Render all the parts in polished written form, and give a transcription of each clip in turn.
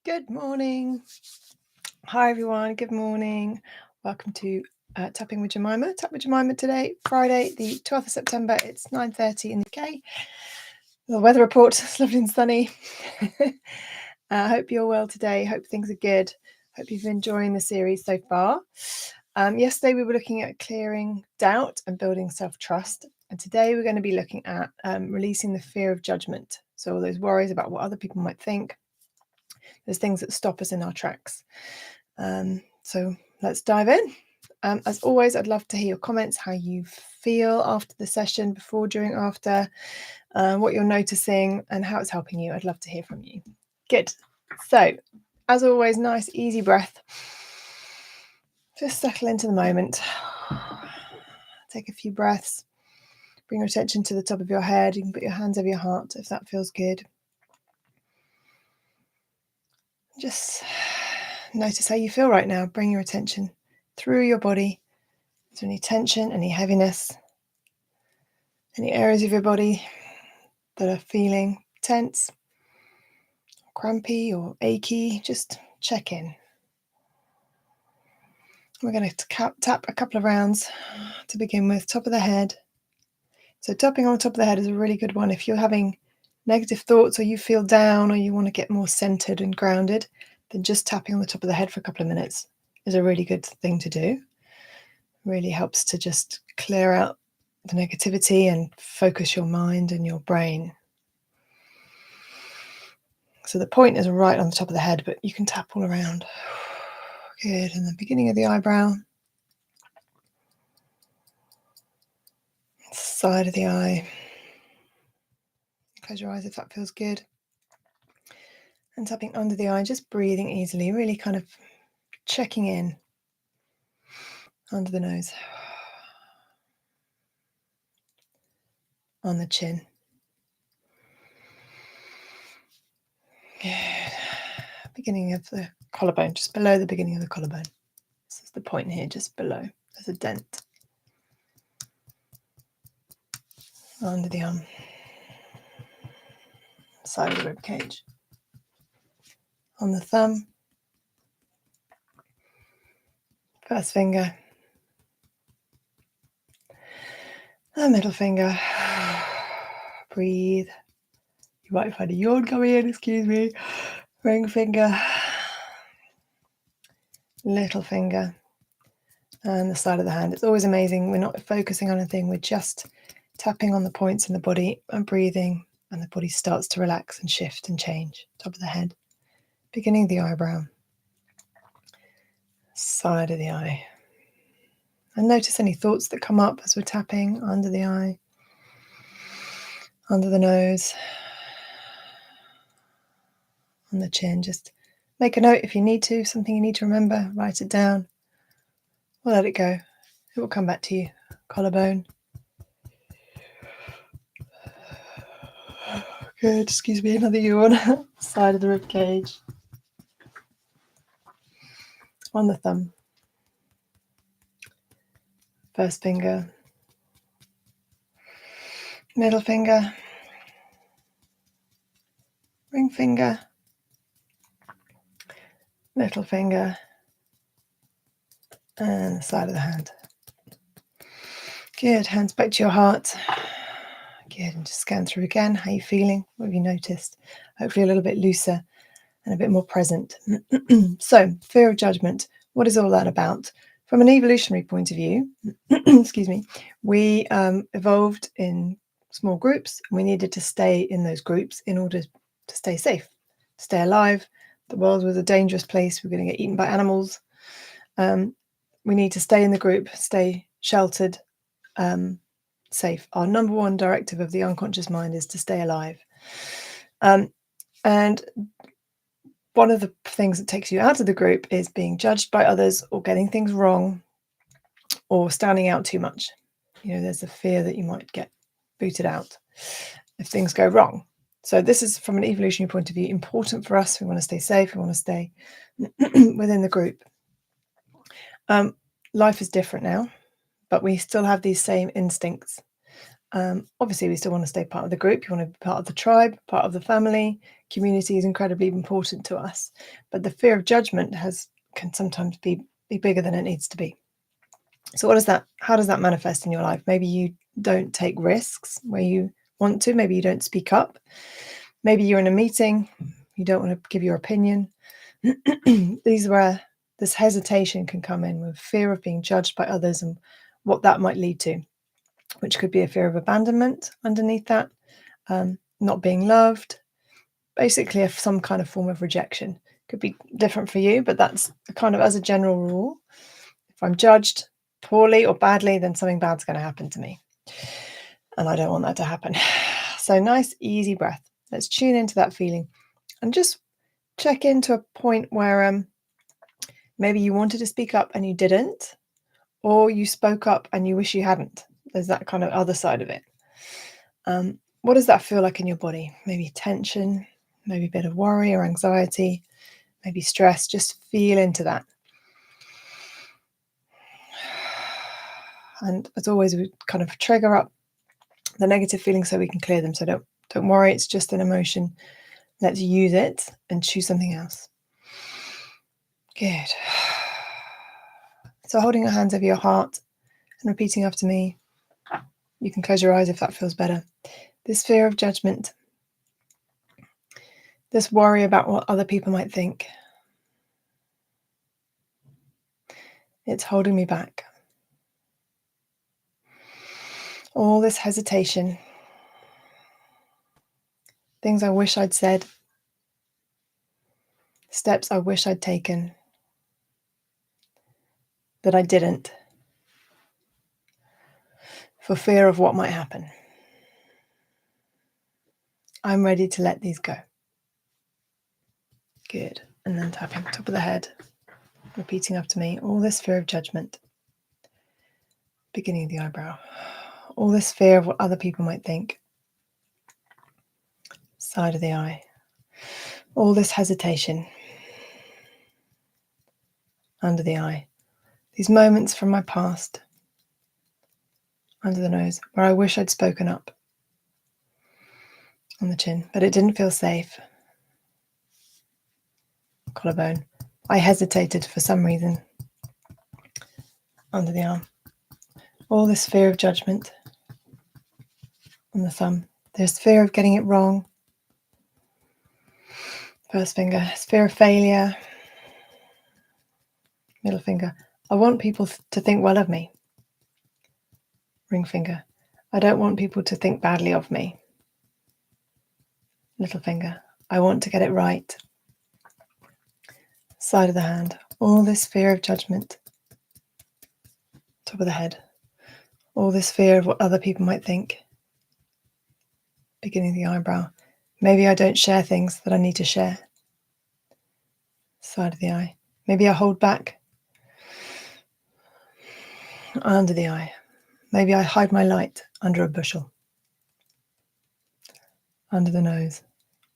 Good morning. Hi, everyone. Good morning. Welcome to Tapping with Jemima. Tap with Jemima today, Friday, the 12th of September. It's 9:30 in the UK. The weather report is lovely and sunny. I hope you're well today. Hope things are good. Hope you've been enjoying the series so far. Yesterday, we were looking at clearing doubt and building self-trust. And today, we're going to be looking at releasing the fear of judgment. So all those worries about what other people might think. There's things that stop us in our tracks. So let's dive in. As always, I'd love to hear your comments, how you feel after the session, before, during, after, what you're noticing and how it's helping you. I'd love to hear from you. Good. So, as always, nice, easy breath. Just settle into the moment. Take a few breaths. Bring your attention to the top of your head. You can put your hands over your heart if that feels good. Just notice how you feel right now. Bring your attention through your body. Is there any tension, any heaviness, any areas of your body that are feeling tense, crampy or achy? Just check in. We're going to tap a couple of rounds to begin with. Top of the head. So tapping on the top of the head is a really good one. If you're having negative thoughts or you feel down or you want to get more centered and grounded, then just tapping on the top of the head for a couple of minutes is a really good thing to do. Really helps to just clear out the negativity and focus your mind and your brain. So the point is right on the top of the head, but you can tap all around. Good. And the beginning of the eyebrow, side of the eye. Close your eyes if that feels good. And tapping under the eye, just breathing easily, really kind of checking in under the nose, on the chin. Good. Beginning of the collarbone, just below the beginning of the collarbone. This is the point here, just below. There's a dent. Under the arm. Side of the rib cage. On the thumb. First finger. The middle finger. Breathe. You might find a yawn coming in, excuse me. Ring finger. Little finger. And the side of the hand. It's always amazing. We're not focusing on anything. We're just tapping on the points in the body and breathing. And the body starts to relax and shift and change. Top of the head. Beginning of the eyebrow. Side of the eye. And notice any thoughts that come up as we're tapping under the eye. Under the nose. On the chin. Just make a note if you need to. Something you need to remember. Write it down. Or let it go. It will come back to you. Collarbone. Good. Excuse me. Another yawn. Side of the rib cage. On the thumb. First finger. Middle finger. Ring finger. Little finger. And the side of the hand. Good. Hands back to your heart. Good. And just scan through again. How are you feeling? What have you noticed? Hopefully a little bit looser and a bit more present. So, fear of judgment. What is all that about? From an evolutionary point of view, excuse me, we evolved in small groups. We needed to stay in those groups in order to stay safe, stay alive. The world was a dangerous place. We're going to get eaten by animals. We need to stay in the group, stay sheltered, safe. Our number one directive of the unconscious mind is to stay alive. And one of the things that takes you out of the group is being judged by others or getting things wrong or standing out too much. You know, there's a fear that you might get booted out if things go wrong. So this is, from an evolutionary point of view, important for us. We want to stay safe. We want to stay within the group. Life is different now, but we still have these same instincts. Obviously, we still want to stay part of the group. You want to be part of the tribe, part of the family. Community is incredibly important to us. But the fear of judgment can sometimes be bigger than it needs to be. So how does that manifest in your life? Maybe you don't take risks where you want to. Maybe you don't speak up. Maybe you're in a meeting. You don't want to give your opinion. These are where this hesitation can come in, with fear of being judged by others and what that might lead to, which could be a fear of abandonment underneath that, not being loved, basically some kind of form of rejection. Could be different for you, but that's kind of as a general rule. If I'm judged poorly or badly, then something bad's going to happen to me. And I don't want that to happen. So nice, easy breath. Let's tune into that feeling and just check into a point where maybe you wanted to speak up and you didn't, or you spoke up and you wish you hadn't. There's that kind of other side of it. What does that feel like in your body? Maybe tension, maybe a bit of worry or anxiety, maybe stress. Just feel into that. And as always, we kind of trigger up the negative feelings so we can clear them. So don't worry, it's just an emotion. Let's use it and choose something else. Good. So holding your hands over your heart and repeating after me. You can close your eyes if that feels better. This fear of judgment, this worry about what other people might think, it's holding me back. All this hesitation, things I wish I'd said, steps I wish I'd taken that I didn't, for fear of what might happen. I'm ready to let these go. Good. And then tapping top of the head, repeating after me. All this fear of judgment, beginning of the eyebrow. All this fear of what other people might think, side of the eye. All this hesitation, under the eye. These moments from my past, under the nose, where I wish I'd spoken up, on the chin, but it didn't feel safe. Collarbone. I hesitated for some reason, under the arm. All this fear of judgment, on the thumb. There's fear of getting it wrong, first finger. There's fear of failure, middle finger. I want people to think well of me, ring finger. I don't want people to think badly of me, little finger. I want to get it right, side of the hand. All this fear of judgment, top of the head. All this fear of what other people might think, beginning of the eyebrow. Maybe I don't share things that I need to share, side of the eye. Maybe I hold back, under the eye. Maybe I hide my light under a bushel, under the nose.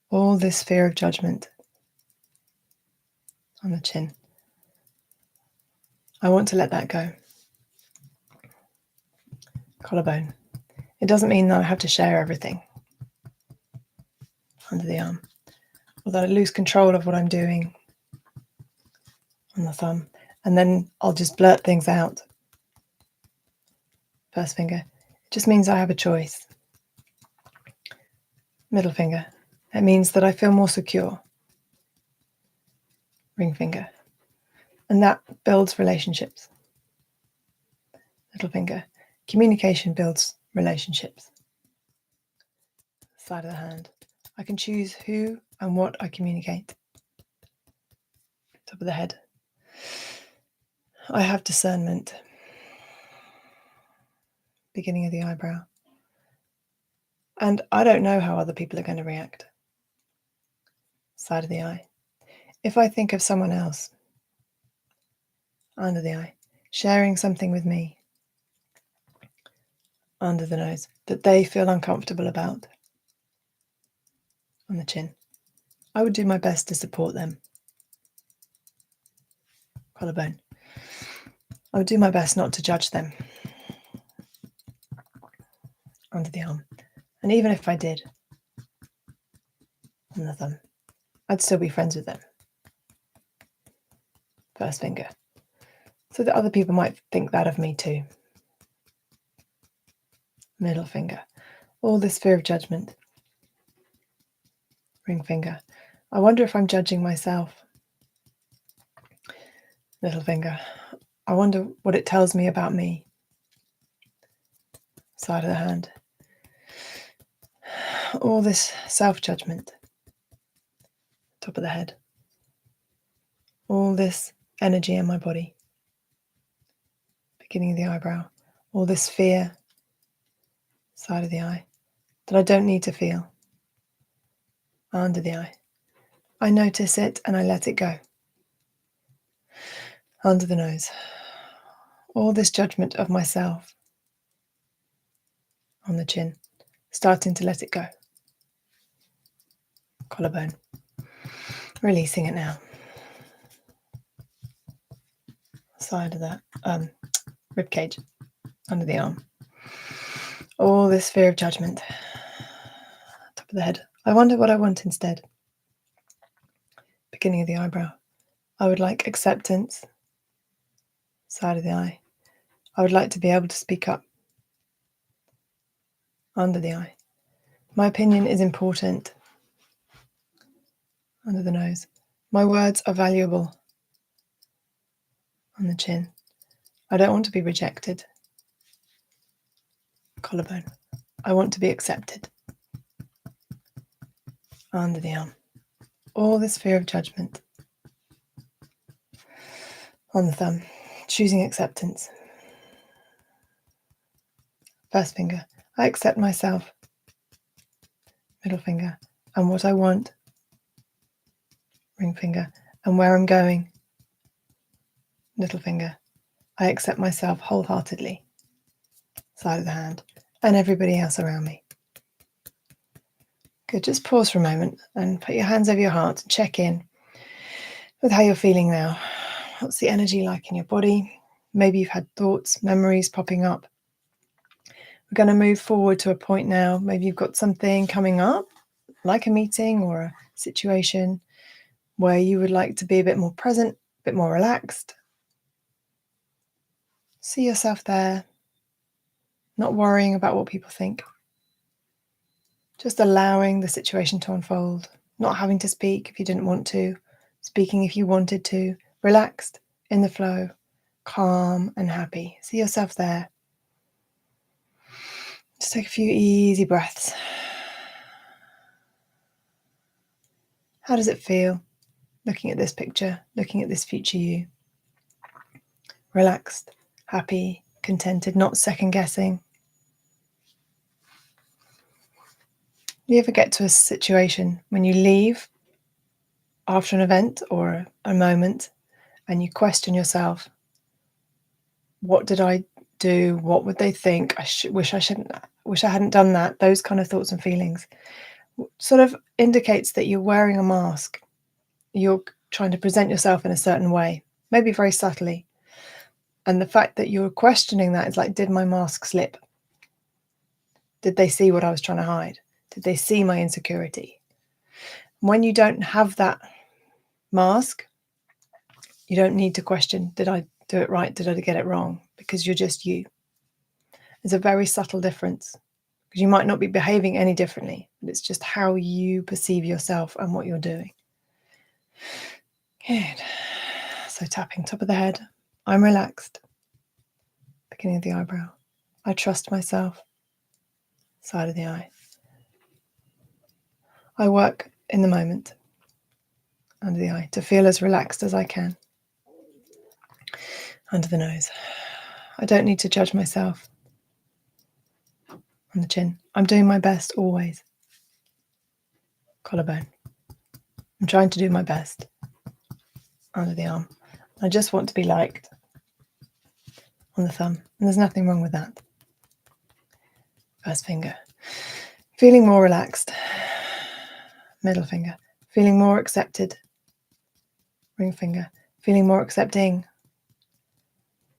All this fear of judgment, on the chin. I want to let that go, collarbone. It doesn't mean that I have to share everything, under the arm, or that I lose control of what I'm doing, on the thumb, and then I'll just blurt things out, first finger. It just means I have a choice, middle finger. It means that I feel more secure, ring finger, and that builds relationships, little finger. Communication builds relationships, side of the hand. I can choose who and what I communicate, top of the head. I have discernment, beginning of the eyebrow. And I don't know how other people are going to react, side of the eye. If I think of someone else, under the eye, sharing something with me, under the nose, that they feel uncomfortable about, on the chin, I would do my best to support them, collarbone. I would do my best not to judge them, under the arm. And even if I did, on the thumb, I'd still be friends with them. First finger. So that other people might think that of me too. Middle finger. All this fear of judgment. Ring finger. I wonder if I'm judging myself. Little finger. I wonder what it tells me about me. Side of the hand. All this self-judgment. Top of the head. All this energy in my body. Beginning of the eyebrow. All this fear. Side of the eye. That I don't need to feel. Under the eye. I notice it and I let it go. Under the nose. All this judgment of myself. On the chin. Starting to let it go. Collarbone. Releasing it now. Side of that rib cage. Under the arm. All this fear of judgment. Top of the head. I wonder what I want instead. Beginning of the eyebrow. I would like acceptance. Side of the eye. I would like to be able to speak up. Under the eye. My opinion is important. Under the nose. My words are valuable. On the chin. I don't want to be rejected. Collarbone. I want to be accepted. Under the arm. All this fear of judgment. On the thumb. Choosing acceptance. First finger. I accept myself. Middle finger. And what I want. Ring finger. And where I'm going. Little finger. I accept myself wholeheartedly. Side of the hand. And everybody else around me. Good. Just pause for a moment and put your hands over your heart and check in with how you're feeling now. What's the energy like in your body? Maybe you've had thoughts, memories popping up. We're going to move forward to a point now. Maybe you've got something coming up, like a meeting or a situation where you would like to be a bit more present, a bit more relaxed. See yourself there, not worrying about what people think. Just allowing the situation to unfold, not having to speak if you didn't want to, speaking if you wanted to, relaxed, in the flow, calm and happy. See yourself there. Just take a few easy breaths. How does it feel looking at this picture, looking at this future you? Relaxed, happy, contented, not second guessing. You ever get to a situation when you leave after an event or a moment and you question yourself, what did I do? What would they think? Wish I hadn't done that. Those kind of thoughts and feelings sort of indicates that you're wearing a mask. You're trying to present yourself in a certain way, maybe very subtly. And the fact that you're questioning that is like, did my mask slip? Did they see what I was trying to hide? Did they see my insecurity? When you don't have that mask, you don't need to question, did I do it right? Did I get it wrong? Because you're just you. It's a very subtle difference because you might not be behaving any differently, but it's just how you perceive yourself and what you're doing. Good. So tapping top of the head. I'm relaxed. Beginning of the eyebrow. I trust myself. Side of the eye. I work in the moment. Under the eye. To feel as relaxed as I can. Under the nose. I don't need to judge myself. On the chin. I'm doing my best always. Collarbone. I'm trying to do my best. Under the arm. I just want to be liked. On the thumb. And there's nothing wrong with that. First finger. Feeling more relaxed. Middle finger. Feeling more accepted. Ring finger. Feeling more accepting.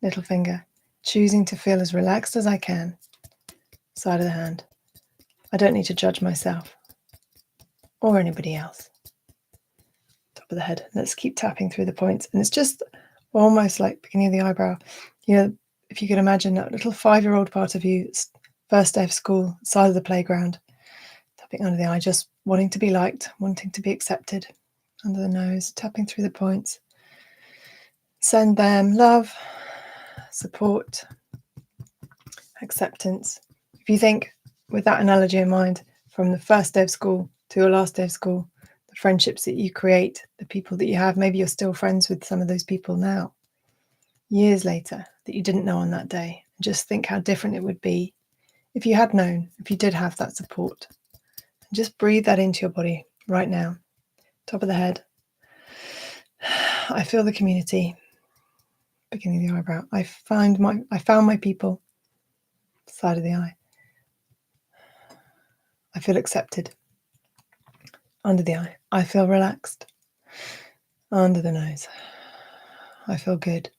Little finger. Choosing to feel as relaxed as I can. Side of the hand. I don't need to judge myself or anybody else. Top of the head. Let's keep tapping through the points. And it's just almost like beginning of the eyebrow. You know, if you could imagine that little 5-year-old part of you, first day of school, side of the playground, tapping under the eye, just wanting to be liked, wanting to be accepted. Under the nose, tapping through the points. Send them love, support, acceptance. If you think with that analogy in mind, from the first day of school to your last day of school, the friendships that you create, the people that you have, maybe you're still friends with some of those people now, years later, that you didn't know on that day. Just think how different it would be if you had known, if you did have that support. And just breathe that into your body right now. Top of the head. I feel the community. Beginning of the eyebrow. I found my people. Side of the eye. I feel accepted. Under the eye. I feel relaxed. Under the nose. I feel good.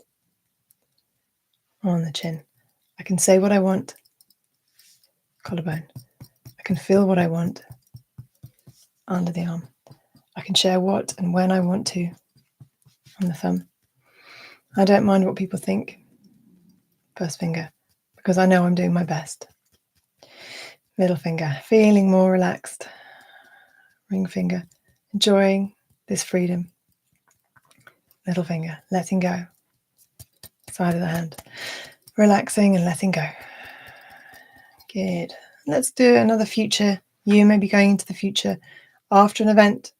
On the chin. I can say what I want. Collarbone. I can feel what I want. Under the arm. I can share what and when I want to. On the thumb. I don't mind what people think. First finger. Because I know I'm doing my best. Middle finger. Feeling more relaxed. Ring finger. Enjoying this freedom. Middle finger. Letting go. Side of the hand. Relaxing and letting go. Good. Let's do another future. You may be going into the future after an event.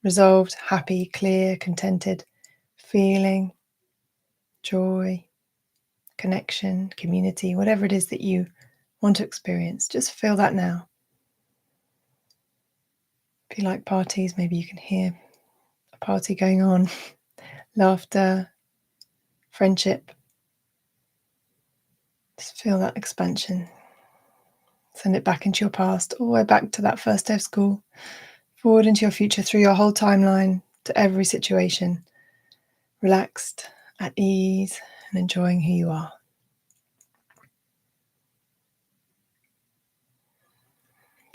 Resolved, happy, clear, contented, feeling, joy, connection, community, whatever it is that you want to experience. Just feel that now. If you like parties, maybe you can hear a party going on. Laughter, friendship. Just feel that expansion. Send it back into your past, all the way back to that first day of school, forward into your future through your whole timeline, to every situation. Relaxed, at ease, and enjoying who you are.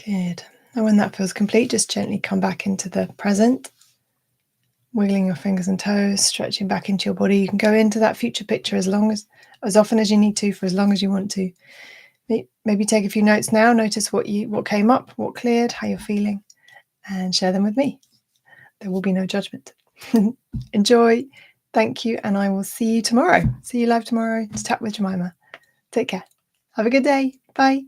Good. And when that feels complete, just gently come back into the present, wiggling your fingers and toes, stretching back into your body. You can go into that future picture as often as you need to, for as long as you want to. Maybe take a few notes now. Notice what came up, what cleared, how you're feeling, and share them with me. There will be no judgment. Enjoy. Thank you, and I will see you tomorrow. See you live tomorrow to Tap with Jemima. Take care. Have a good day. Bye.